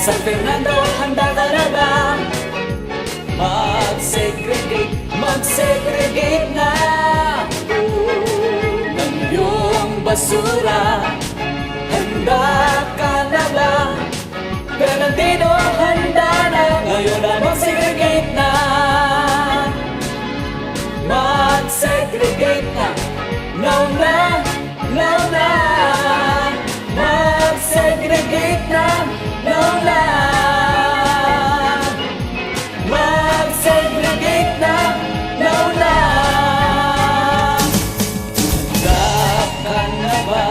San Fernando, handa ka na ba? Mag-segregate na ng iyong basura. Handa ka na ba? Bernardino, handa na. Ngayon na mag-segregate na. Mag-segregate na. Now na, now na. Mag-segregate na. Now na. Mag-segregate na. Now na. Handa ka na ba?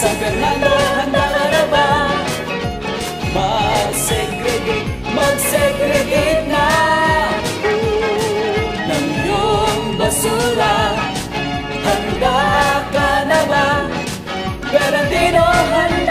San Fernando, handa ka na ba? Mag-segregate na ng iyong basura. Handa ka na ba? Bernardino, handa